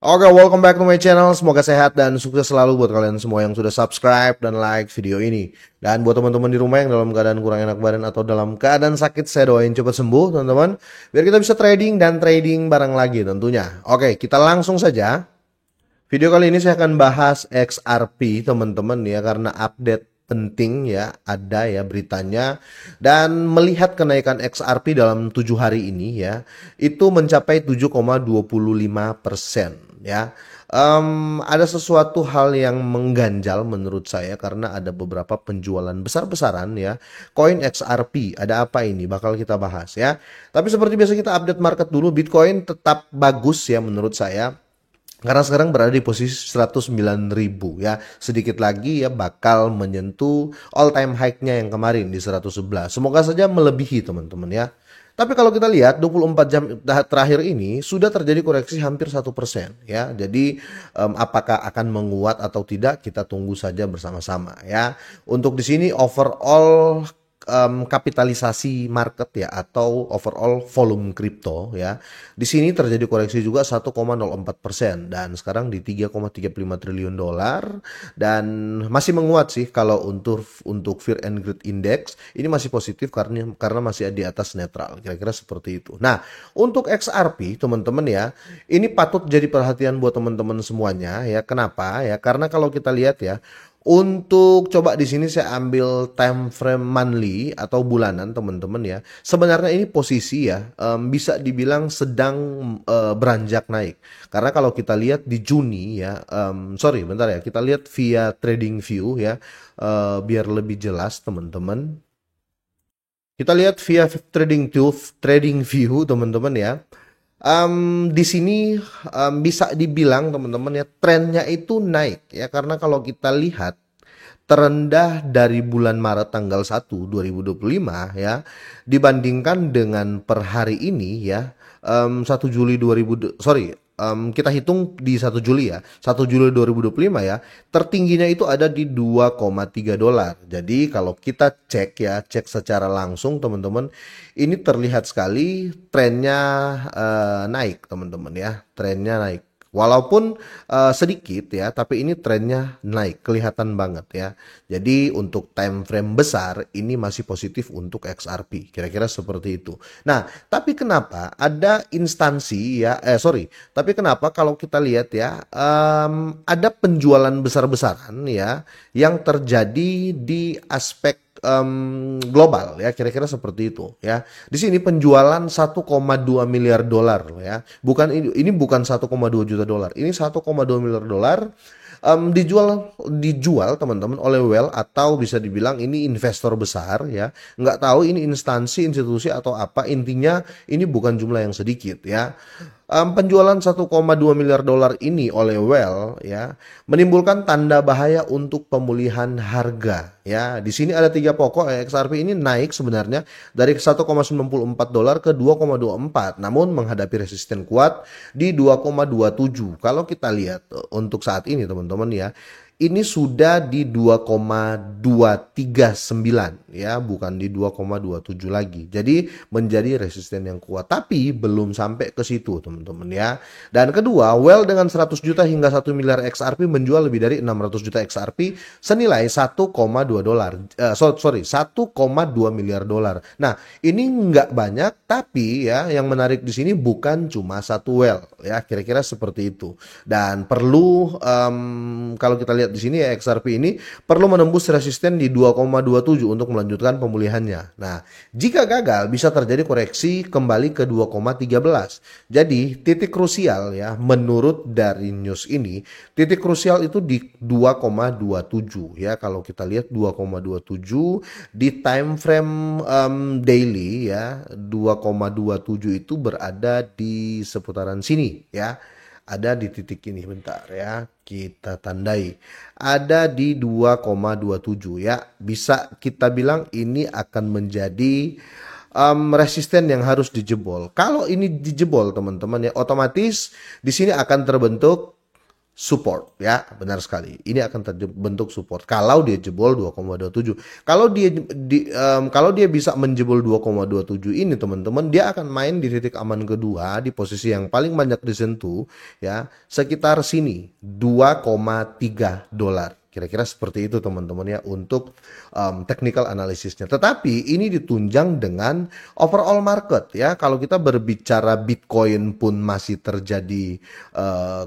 Oke, welcome back to my channel. Semoga sehat dan sukses selalu buat kalian semua yang sudah subscribe dan like video ini. Dan buat teman-teman di rumah yang dalam keadaan kurang enak badan atau dalam keadaan sakit, saya doain cepat sembuh, teman-teman. Biar kita bisa trading dan trading bareng lagi tentunya. Oke, kita langsung saja. Video kali ini saya akan bahas XRP, teman-teman ya, karena update penting ya, ada ya beritanya. Dan melihat kenaikan XRP dalam 7 hari ini ya, itu mencapai 7,25% ya. Ada sesuatu hal yang mengganjal menurut saya karena ada beberapa penjualan besar-besaran ya koin XRP. Ada apa ini? Bakal kita bahas ya. Tapi seperti biasa kita update market dulu. Bitcoin tetap bagus ya menurut saya. Karena sekarang berada di posisi 109.000 ya. Sedikit lagi ya bakal menyentuh all time high-nya yang kemarin di 111. Semoga saja melebihi teman-teman ya. Tapi kalau kita lihat 24 jam terakhir ini sudah terjadi koreksi hampir 1% ya. Jadi apakah akan menguat atau tidak kita tunggu saja bersama-sama ya. Untuk di sini overall kapitalisasi market ya atau overall volume kripto ya. Di sini terjadi koreksi juga 1,04% dan sekarang di 3,35 triliun dolar dan masih menguat sih kalau untuk Fear and Greed Index ini masih positif karena masih di atas netral. Kira-kira seperti itu. Nah, untuk XRP teman-teman ya, ini patut jadi perhatian buat teman-teman semuanya ya. Kenapa? Ya karena kalau kita lihat ya untuk coba di sini saya ambil time frame monthly atau bulanan teman-teman ya. Sebenarnya ini posisi ya bisa dibilang sedang beranjak naik. Karena kalau kita lihat di Juni ya, sorry bentar ya, kita lihat via trading view ya, biar lebih jelas teman-teman. Kita lihat via trading view teman-teman ya. Di sini bisa dibilang teman-teman ya trennya itu naik ya karena kalau kita lihat terendah dari bulan Maret tanggal 1 2025 ya dibandingkan dengan per hari ini ya 1 Juli 2000 sorry kita hitung di 1 Juli ya 1 Juli 2025 ya tertingginya itu ada di 2,3 dolar. Jadi kalau kita cek secara langsung teman-teman ini terlihat sekali trennya naik teman-teman ya trennya naik. Walaupun sedikit ya, tapi ini trennya naik, kelihatan banget ya. Jadi untuk time frame besar ini masih positif untuk XRP, kira-kira seperti itu. Nah, tapi kenapa ada instansi ya, tapi kenapa kalau kita lihat ya, ada penjualan besar-besaran ya, yang terjadi di aspek global ya kira-kira seperti itu ya. Di sini penjualan 1,2 miliar dolar ya. Bukan ini bukan 1,2 juta dolar. Ini 1,2 miliar dolar dijual teman-teman oleh Well atau bisa dibilang ini investor besar ya. Nggak tahu ini instansi, institusi atau apa. Intinya ini bukan jumlah yang sedikit ya. Penjualan 1,2 miliar dolar ini oleh Well ya menimbulkan tanda bahaya untuk pemulihan harga ya. Di sini ada tiga pokok XRP ini naik sebenarnya dari 1,94 dolar ke 2,24 namun menghadapi resisten kuat di 2,27. Kalau kita lihat untuk saat ini teman-teman ya ini sudah di 2,239 ya, bukan di 2,27 lagi. Jadi menjadi resisten yang kuat, tapi belum sampai ke situ, teman-teman ya. Dan kedua, Well dengan 100 juta hingga 1 miliar XRP menjual lebih dari 600 juta XRP senilai 1,2 dolar. 1,2 miliar dolar. Nah, ini nggak banyak, tapi ya yang menarik di sini bukan cuma satu Well ya, kira-kira seperti itu. Dan perlu kalau kita lihat di sini ya XRP ini perlu menembus resisten di 2,27 untuk melanjutkan pemulihannya. Nah, jika gagal bisa terjadi koreksi kembali ke 2,13. Jadi, titik krusial ya menurut dari news ini, titik krusial itu di 2,27 ya. Kalau kita lihat 2,27 di time frame daily ya, 2,27 itu berada di seputaran sini ya. Ada di titik ini bentar ya kita tandai ada di 2,27 ya bisa kita bilang ini akan menjadi resisten yang harus dijebol. Kalau ini dijebol teman-teman ya otomatis di sini akan terbentuk support ya, benar sekali. Ini akan terbentuk support kalau dia jebol 2,27. Kalau dia bisa menjebol 2,27 ini teman-teman, dia akan main di titik aman kedua di posisi yang paling banyak disentuh ya, sekitar sini $2,3. Kira-kira seperti itu teman-teman ya untuk technical analisisnya. Tetapi ini ditunjang dengan overall market ya. Kalau kita berbicara Bitcoin pun masih terjadi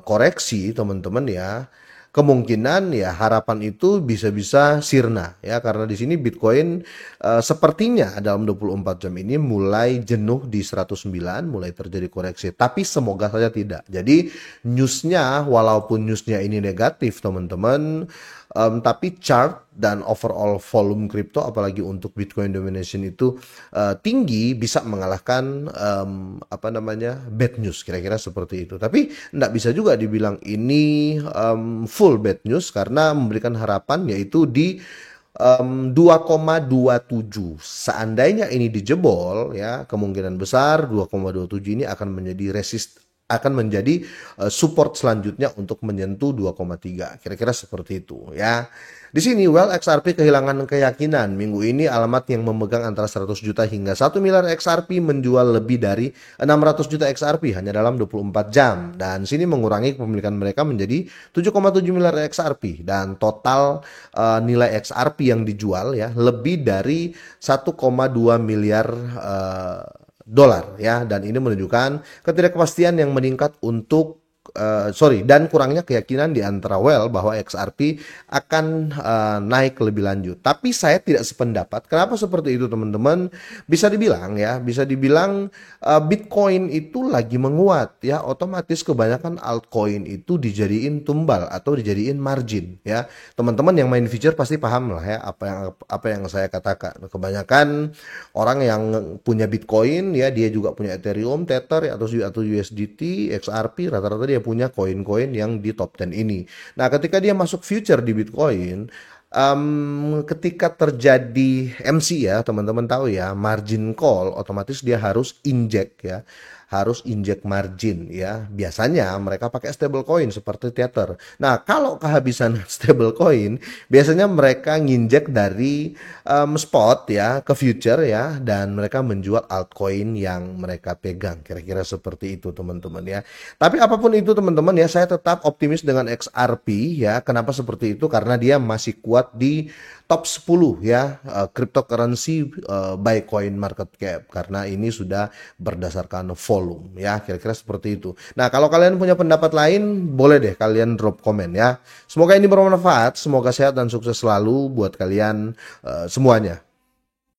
koreksi teman-teman ya. Kemungkinan ya harapan itu bisa-bisa sirna ya, karena di sini Bitcoin sepertinya dalam 24 jam ini mulai jenuh di 109, mulai terjadi koreksi. Tapi semoga saja tidak. Jadi newsnya, walaupun newsnya ini negatif teman-teman, tapi chart dan overall volume crypto apalagi untuk Bitcoin domination itu tinggi, bisa mengalahkan bad news, kira-kira seperti itu. Tapi tidak bisa juga dibilang ini full bad news, karena memberikan harapan yaitu di 2,27. Seandainya ini dijebol ya, kemungkinan besar 2,27 ini akan menjadi support selanjutnya untuk menyentuh 2,3. Kira-kira seperti itu ya. Di sini Well XRP kehilangan keyakinan. Minggu ini alamat yang memegang antara 100 juta hingga 1 miliar XRP menjual lebih dari 600 juta XRP hanya dalam 24 jam. Dan sini mengurangi kepemilikan mereka menjadi 7,7 miliar XRP. Dan total nilai XRP yang dijual ya lebih dari 1,2 miliar dolar ya, dan ini menunjukkan ketidakpastian yang meningkat untuk dan kurangnya keyakinan di antara Well bahwa XRP akan naik lebih lanjut. Tapi saya tidak sependapat. Kenapa seperti itu teman-teman? Bisa dibilang Bitcoin itu lagi menguat ya, otomatis kebanyakan altcoin itu dijadiin tumbal atau dijadiin margin ya. Teman-teman yang main future pasti paham lah ya apa yang saya katakan. Kebanyakan orang yang punya Bitcoin ya, dia juga punya Ethereum, Tether atau USDT, XRP, rata-rata dia punya koin-koin yang di top 10 ini. Nah, ketika dia masuk future di Bitcoin, ketika terjadi MC ya, teman-teman tahu ya, margin call, otomatis dia harus inject ya, harus inject margin ya. Biasanya mereka pakai stablecoin seperti Tether. Nah, kalau kehabisan stablecoin, biasanya mereka nginjek dari spot ya ke future ya, dan mereka menjual altcoin yang mereka pegang. Kira-kira seperti itu teman-teman ya. Tapi apapun itu teman-teman ya, saya tetap optimis dengan XRP ya. Kenapa seperti itu? Karena dia masih kuat di top 10 ya cryptocurrency by coin market cap, karena ini sudah berdasarkan volume ya, kira-kira seperti itu. Nah, kalau kalian punya pendapat lain boleh deh kalian drop komen ya. Semoga ini bermanfaat, semoga sehat dan sukses selalu buat kalian semuanya.